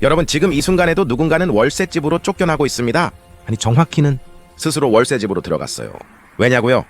여러분 지금 이 순간에도 누군가는 월세집으로 쫓겨나고 있습니다. 아니 정확히는 스스로 월세집으로 들어갔어요. 왜냐고요?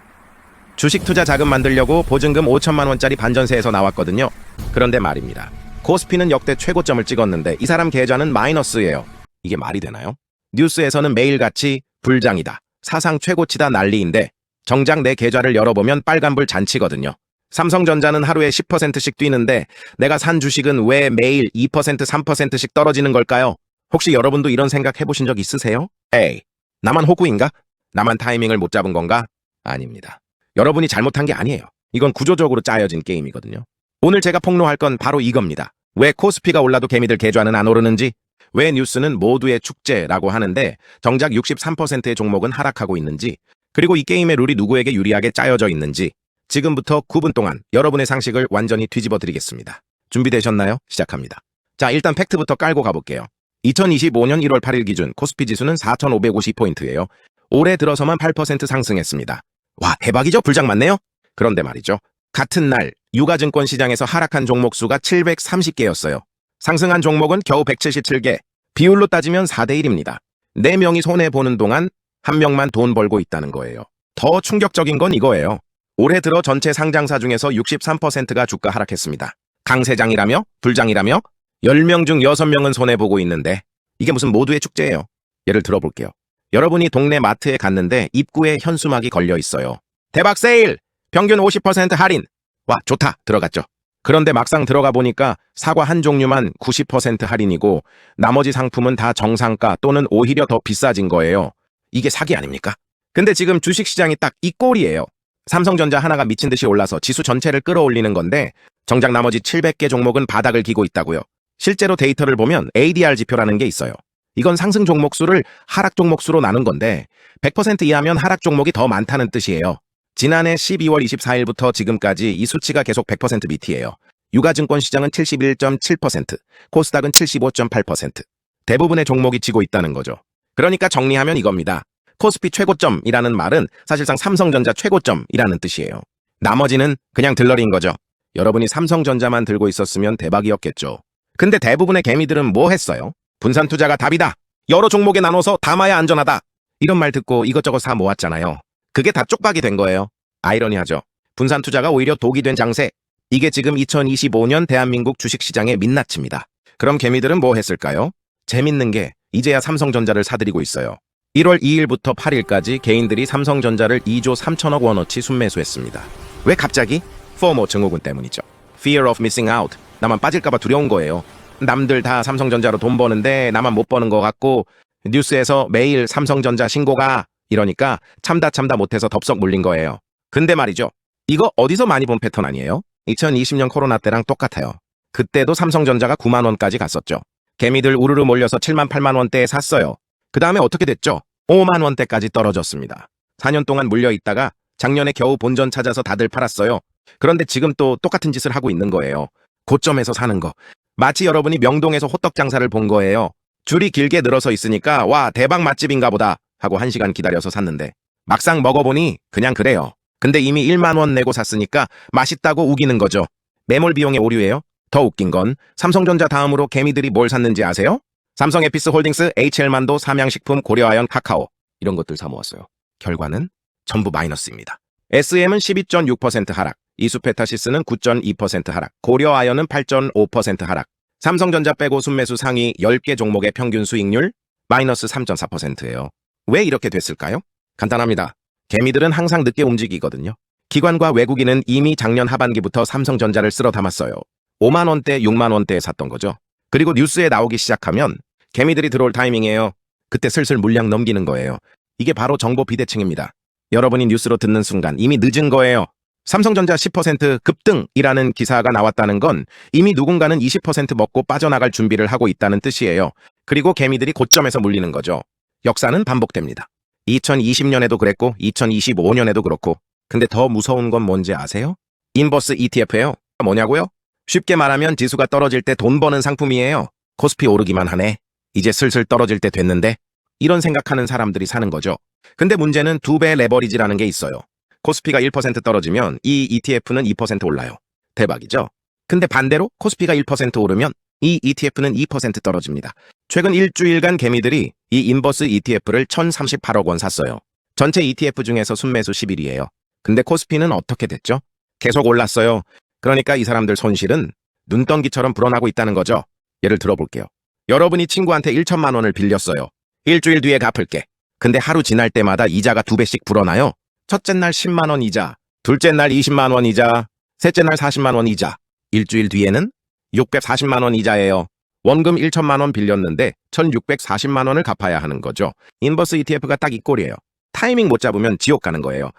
주식 투자 자금 만들려고 보증금 5천만 원짜리 반전세에서 나왔거든요. 그런데 말입니다. 코스피는 역대 최고점을 찍었는데 이 사람 계좌는 마이너스예요. 이게 말이 되나요? 뉴스에서는 매일같이 불장이다, 사상 최고치다 난리인데 정작 내 계좌를 열어보면 빨간불 잔치거든요. 삼성전자는 하루에 10%씩 뛰는데 내가 산 주식은 왜 매일 2%, 3%씩 떨어지는 걸까요? 혹시 여러분도 이런 생각 해보신 적 있으세요? 에이, 나만 호구인가? 나만 타이밍을 못 잡은 건가? 아닙니다. 여러분이 잘못한 게 아니에요. 이건 구조적으로 짜여진 게임이거든요. 오늘 제가 폭로할 건 바로 이겁니다. 왜 코스피가 올라도 개미들 계좌는 안 오르는지, 왜 뉴스는 모두의 축제라고 하는데 정작 63%의 종목은 하락하고 있는지, 그리고 이 게임의 룰이 누구에게 유리하게 짜여져 있는지 지금부터 9분 동안 여러분의 상식을 완전히 뒤집어 드리겠습니다. 준비되셨나요? 시작합니다. 자, 일단 팩트부터 깔고 가볼게요. 2025년 1월 8일 기준 코스피 지수는 4,550포인트예요. 올해 들어서만 8% 상승했습니다. 와, 대박이죠? 불장 맞네요? 그런데 말이죠. 같은 날 유가증권 시장에서 하락한 종목 수가 730개였어요. 상승한 종목은 겨우 177개. 비율로 따지면 4대 1입니다. 4명이 손해보는 동안 1명만 돈 벌고 있다는 거예요. 더 충격적인 건 이거예요. 올해 들어 전체 상장사 중에서 63%가 주가 하락했습니다. 강세장이라며? 불장이라며? 10명 중 6명은 손해보고 있는데 이게 무슨 모두의 축제예요. 예를 들어볼게요. 여러분이 동네 마트에 갔는데 입구에 현수막이 걸려 있어요. 대박 세일! 평균 50% 할인! 와, 좋다! 들어갔죠. 그런데 막상 들어가 보니까 사과 한 종류만 90% 할인이고 나머지 상품은 다 정상가 또는 오히려 더 비싸진 거예요. 이게 사기 아닙니까? 근데 지금 주식시장이 딱 이 꼴이에요. 삼성전자 하나가 미친 듯이 올라서 지수 전체를 끌어올리는 건데 정작 나머지 700개 종목은 바닥을 기고 있다고요. 실제로 데이터를 보면 ADR 지표라는 게 있어요. 이건 상승 종목 수를 하락 종목 수로 나눈 건데 100% 이하면 하락 종목이 더 많다는 뜻이에요. 지난해 12월 24일부터 지금까지 이 수치가 계속 100% 밑이에요. 유가증권 시장은 71.7%, 코스닥은 75.8%. 대부분의 종목이 지고 있다는 거죠. 그러니까 정리하면 이겁니다. 코스피 최고점이라는 말은 사실상 삼성전자 최고점이라는 뜻이에요. 나머지는 그냥 들러리인 거죠. 여러분이 삼성전자만 들고 있었으면 대박이었겠죠. 근데 대부분의 개미들은 뭐 했어요? 분산 투자가 답이다. 여러 종목에 나눠서 담아야 안전하다. 이런 말 듣고 이것저것 사 모았잖아요. 그게 다 쪽박이 된 거예요. 아이러니하죠. 분산 투자가 오히려 독이 된 장세. 이게 지금 2025년 대한민국 주식시장의 민낯입니다. 그럼 개미들은 뭐 했을까요? 재밌는 게 이제야 삼성전자를 사들이고 있어요. 1월 2일부터 8일까지 개인들이 삼성전자를 2조 3천억 원어치 순매수했습니다. 왜 갑자기? FOMO 증후군 때문이죠. Fear of missing out. 나만 빠질까봐 두려운 거예요. 남들 다 삼성전자로 돈 버는데 나만 못 버는 것 같고 뉴스에서 매일 삼성전자 신고가 이러니까 참다 못해서 덥석 물린 거예요. 근데 말이죠. 이거 어디서 많이 본 패턴 아니에요? 2020년 코로나 때랑 똑같아요. 그때도 삼성전자가 9만 원까지 갔었죠. 개미들 우르르 몰려서 7만 8만 원대에 샀어요. 그 다음에 어떻게 됐죠? 5만 원대까지 떨어졌습니다. 4년 동안 물려있다가 작년에 겨우 본전 찾아서 다들 팔았어요. 그런데 지금 또 똑같은 짓을 하고 있는 거예요. 고점에서 사는 거. 마치 여러분이 명동에서 호떡 장사를 본 거예요. 줄이 길게 늘어서 있으니까 와, 대박 맛집인가 보다 하고 1시간 기다려서 샀는데 막상 먹어보니 그냥 그래요. 근데 이미 1만 원 내고 샀으니까 맛있다고 우기는 거죠. 매몰 비용의 오류예요. 더 웃긴 건 삼성전자 다음으로 개미들이 뭘 샀는지 아세요? 삼성에피스홀딩스, HL만도, 삼양식품, 고려아연, 카카오 이런 것들 사 모았어요. 결과는 전부 마이너스입니다. SM은 12.6% 하락, 이수페타시스는 9.2% 하락, 고려아연은 8.5% 하락. 삼성전자 빼고 순매수 상위 10개 종목의 평균 수익률 마이너스 3.4%예요. 왜 이렇게 됐을까요? 간단합니다. 개미들은 항상 늦게 움직이거든요. 기관과 외국인은 이미 작년 하반기부터 삼성전자를 쓸어 담았어요. 5만 원대, 6만 원대에 샀던 거죠. 그리고 뉴스에 나오기 시작하면 개미들이 들어올 타이밍이에요. 그때 슬슬 물량 넘기는 거예요. 이게 바로 정보 비대칭입니다. 여러분이 뉴스로 듣는 순간 이미 늦은 거예요. 삼성전자 10% 급등이라는 기사가 나왔다는 건 이미 누군가는 20% 먹고 빠져나갈 준비를 하고 있다는 뜻이에요. 그리고 개미들이 고점에서 물리는 거죠. 역사는 반복됩니다. 2020년에도 그랬고 2025년에도 그렇고. 근데 더 무서운 건 뭔지 아세요? 인버스 ETF예요. 뭐냐고요? 쉽게 말하면 지수가 떨어질 때 돈 버는 상품이에요. 코스피 오르기만 하네. 이제 슬슬 떨어질 때 됐는데? 이런 생각하는 사람들이 사는 거죠. 근데 문제는 2배 레버리지라는 게 있어요. 코스피가 1% 떨어지면 이 ETF는 2% 올라요. 대박이죠? 근데 반대로 코스피가 1% 오르면 이 ETF는 2% 떨어집니다. 최근 일주일간 개미들이 이 인버스 ETF를 1,038억 원 샀어요. 전체 ETF 중에서 순매수 10일이에요. 근데 코스피는 어떻게 됐죠? 계속 올랐어요. 그러니까 이 사람들 손실은 눈덩이처럼 불어나고 있다는 거죠. 예를 들어볼게요. 여러분이 친구한테 1천만 원을 빌렸어요. 일주일 뒤에 갚을게. 근데 하루 지날 때마다 이자가 2배씩 불어나요. 첫째 날 10만 원 이자, 둘째 날 20만 원 이자, 셋째 날 40만 원 이자. 일주일 뒤에는 640만 원 이자예요. 원금 1천만 원 빌렸는데 1,640만 원을 갚아야 하는 거죠. 인버스 ETF가 딱 이 꼴이에요. 타이밍 못 잡으면 지옥 가는 거예요.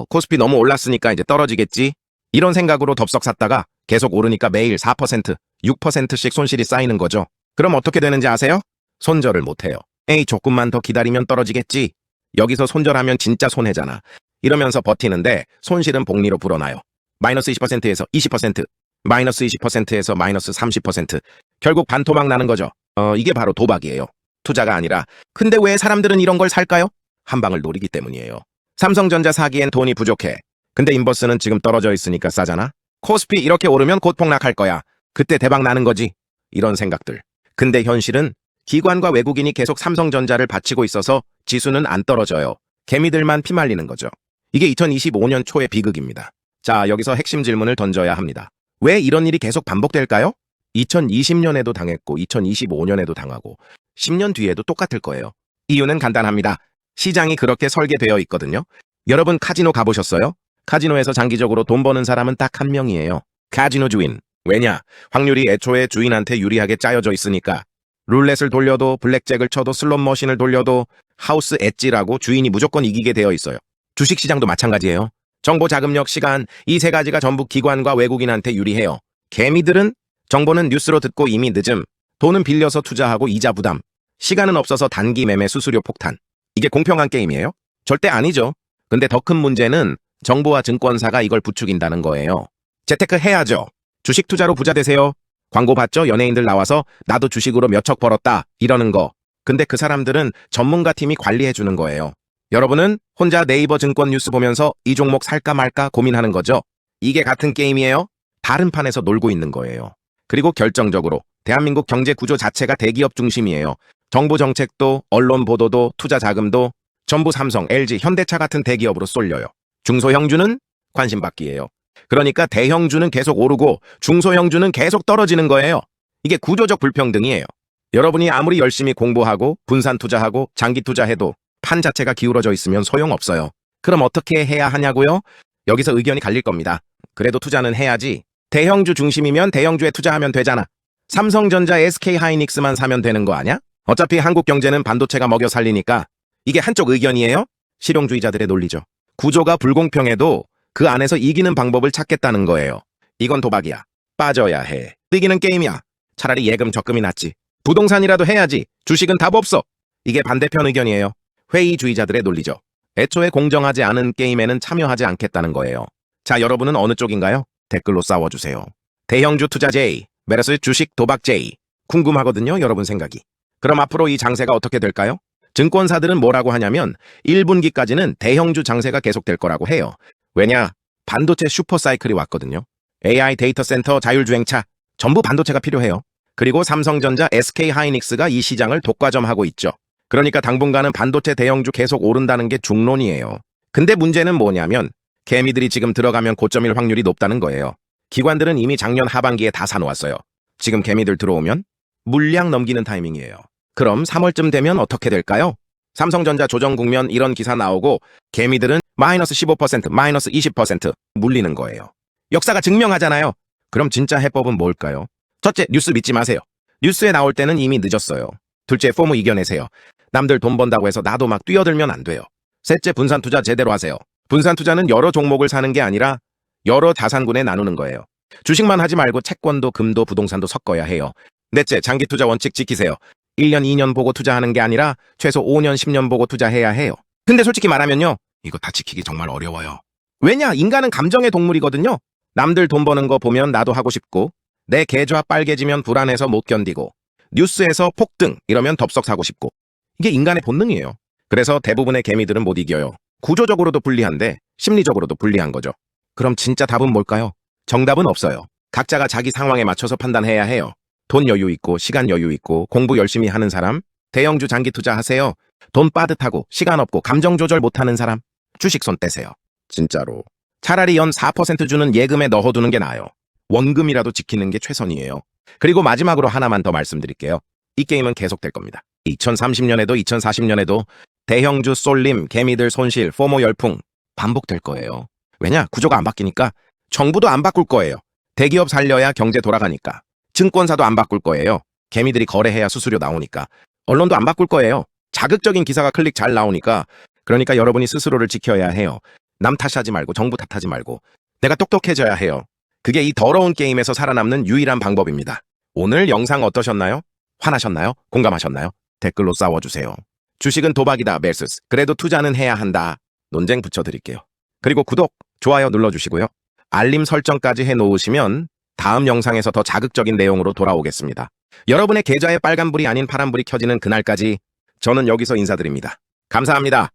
코스피 너무 올랐으니까 이제 떨어지겠지? 이런 생각으로 덥석 샀다가 계속 오르니까 매일 4%, 6%씩 손실이 쌓이는 거죠. 그럼 어떻게 되는지 아세요? 손절을 못해요. 에이, 조금만 더 기다리면 떨어지겠지. 여기서 손절하면 진짜 손해잖아. 이러면서 버티는데 손실은 복리로 불어나요. 마이너스 20%에서 20%, 마이너스 20%에서 마이너스 30%. 결국 반토막 나는 거죠. 이게 바로 도박이에요. 투자가 아니라. 근데 왜 사람들은 이런 걸 살까요? 한 방을 노리기 때문이에요. 삼성전자 사기엔 돈이 부족해. 근데 인버스는 지금 떨어져 있으니까 싸잖아? 코스피 이렇게 오르면 곧 폭락할 거야. 그때 대박 나는 거지. 이런 생각들. 근데 현실은 기관과 외국인이 계속 삼성전자를 바치고 있어서 지수는 안 떨어져요. 개미들만 피말리는 거죠. 이게 2025년 초의 비극입니다. 자, 여기서 핵심 질문을 던져야 합니다. 왜 이런 일이 계속 반복될까요? 2020년에도 당했고 2025년에도 당하고 10년 뒤에도 똑같을 거예요. 이유는 간단합니다. 시장이 그렇게 설계되어 있거든요. 여러분 카지노 가보셨어요? 카지노에서 장기적으로 돈 버는 사람은 딱 한 명이에요. 카지노 주인. 왜냐? 확률이 애초에 주인한테 유리하게 짜여져 있으니까. 룰렛을 돌려도 블랙잭을 쳐도 슬롯 머신을 돌려도 하우스 엣지라고 주인이 무조건 이기게 되어 있어요. 주식시장도 마찬가지예요. 정보, 자금력, 시간, 이 세 가지가 전부 기관과 외국인한테 유리해요. 개미들은 정보는 뉴스로 듣고 이미 늦음, 돈은 빌려서 투자하고 이자 부담, 시간은 없어서 단기 매매 수수료 폭탄. 이게 공평한 게임이에요? 절대 아니죠. 근데 더 큰 문제는 정부와 증권사가 이걸 부추긴다는 거예요. 재테크 해야죠. 주식 투자로 부자 되세요. 광고 봤죠? 연예인들 나와서 나도 주식으로 몇 척 벌었다 이러는 거. 근데 그 사람들은 전문가 팀이 관리해주는 거예요. 여러분은 혼자 네이버 증권 뉴스 보면서 이 종목 살까 말까 고민하는 거죠. 이게 같은 게임이에요? 다른 판에서 놀고 있는 거예요. 그리고 결정적으로 대한민국 경제 구조 자체가 대기업 중심이에요. 정부 정책도 언론 보도도 투자 자금도 전부 삼성, LG, 현대차 같은 대기업으로 쏠려요. 중소형주는 관심받기예요. 그러니까 대형주는 계속 오르고 중소형주는 계속 떨어지는 거예요. 이게 구조적 불평등이에요. 여러분이 아무리 열심히 공부하고 분산 투자하고 장기 투자해도 판 자체가 기울어져 있으면 소용없어요. 그럼 어떻게 해야 하냐고요? 여기서 의견이 갈릴 겁니다. 그래도 투자는 해야지. 대형주 중심이면 대형주에 투자하면 되잖아. 삼성전자, SK하이닉스만 사면 되는 거 아냐? 어차피 한국 경제는 반도체가 먹여 살리니까. 이게 한쪽 의견이에요? 실용주의자들의 논리죠. 구조가 불공평해도 그 안에서 이기는 방법을 찾겠다는 거예요. 이건 도박이야. 빠져야 해. 이기는 게임이야. 차라리 예금 적금이 낫지. 부동산이라도 해야지. 주식은 답 없어. 이게 반대편 의견이에요. 회의주의자들의 논리죠. 애초에 공정하지 않은 게임에는 참여하지 않겠다는 거예요. 자, 여러분은 어느 쪽인가요? 댓글로 싸워주세요. 대형주 투자 J, 메르스 주식 도박 J. 궁금하거든요, 여러분 생각이. 그럼 앞으로 이 장세가 어떻게 될까요? 증권사들은 뭐라고 하냐면 1분기까지는 대형주 장세가 계속될 거라고 해요. 왜냐? 반도체 슈퍼사이클이 왔거든요. AI 데이터 센터, 자율주행차, 전부 반도체가 필요해요. 그리고 삼성전자, SK하이닉스가 이 시장을 독과점하고 있죠. 그러니까 당분간은 반도체 대형주 계속 오른다는 게 중론이에요. 근데 문제는 뭐냐면 개미들이 지금 들어가면 고점일 확률이 높다는 거예요. 기관들은 이미 작년 하반기에 다 사놓았어요. 지금 개미들 들어오면 물량 넘기는 타이밍이에요. 그럼 3월쯤 되면 어떻게 될까요? 삼성전자 조정 국면 이런 기사 나오고 개미들은 마이너스 15%, 마이너스 20% 물리는 거예요. 역사가 증명하잖아요. 그럼 진짜 해법은 뭘까요? 첫째, 뉴스 믿지 마세요. 뉴스에 나올 때는 이미 늦었어요. 둘째, 포모 이겨내세요. 남들 돈 번다고 해서 나도 막 뛰어들면 안 돼요. 셋째, 분산 투자 제대로 하세요. 분산 투자는 여러 종목을 사는 게 아니라 여러 자산군에 나누는 거예요. 주식만 하지 말고 채권도 금도 부동산도 섞어야 해요. 넷째, 장기 투자 원칙 지키세요. 1년, 2년 보고 투자하는 게 아니라 최소 5년, 10년 보고 투자해야 해요. 근데 솔직히 말하면요. 이거 다 지키기 정말 어려워요. 왜냐? 인간은 감정의 동물이거든요. 남들 돈 버는 거 보면 나도 하고 싶고 내 계좌 빨개지면 불안해서 못 견디고 뉴스에서 폭등 이러면 덥석 사고 싶고 이게 인간의 본능이에요. 그래서 대부분의 개미들은 못 이겨요. 구조적으로도 불리한데 심리적으로도 불리한 거죠. 그럼 진짜 답은 뭘까요? 정답은 없어요. 각자가 자기 상황에 맞춰서 판단해야 해요. 돈 여유 있고 시간 여유 있고 공부 열심히 하는 사람, 대형주 장기 투자하세요. 돈 빠듯하고 시간 없고 감정 조절 못하는 사람, 주식 손 떼세요. 진짜로. 차라리 연 4% 주는 예금에 넣어두는 게 나아요. 원금이라도 지키는 게 최선이에요. 그리고 마지막으로 하나만 더 말씀드릴게요. 이 게임은 계속될 겁니다. 2030년에도 2040년에도 대형주 쏠림, 개미들 손실, 포모 열풍 반복될 거예요. 왜냐? 구조가 안 바뀌니까. 정부도 안 바꿀 거예요. 대기업 살려야 경제 돌아가니까. 증권사도 안 바꿀 거예요. 개미들이 거래해야 수수료 나오니까. 언론도 안 바꿀 거예요. 자극적인 기사가 클릭 잘 나오니까. 그러니까 여러분이 스스로를 지켜야 해요. 남 탓하지 말고 정부 탓하지 말고 내가 똑똑해져야 해요. 그게 이 더러운 게임에서 살아남는 유일한 방법입니다. 오늘 영상 어떠셨나요? 화나셨나요? 공감하셨나요? 댓글로 싸워주세요. 주식은 도박이다 vs 그래도 투자는 해야 한다. 논쟁 붙여드릴게요. 그리고 구독, 좋아요 눌러주시고요. 알림 설정까지 해놓으시면 다음 영상에서 더 자극적인 내용으로 돌아오겠습니다. 여러분의 계좌에 빨간불이 아닌 파란불이 켜지는 그날까지 저는 여기서 인사드립니다. 감사합니다.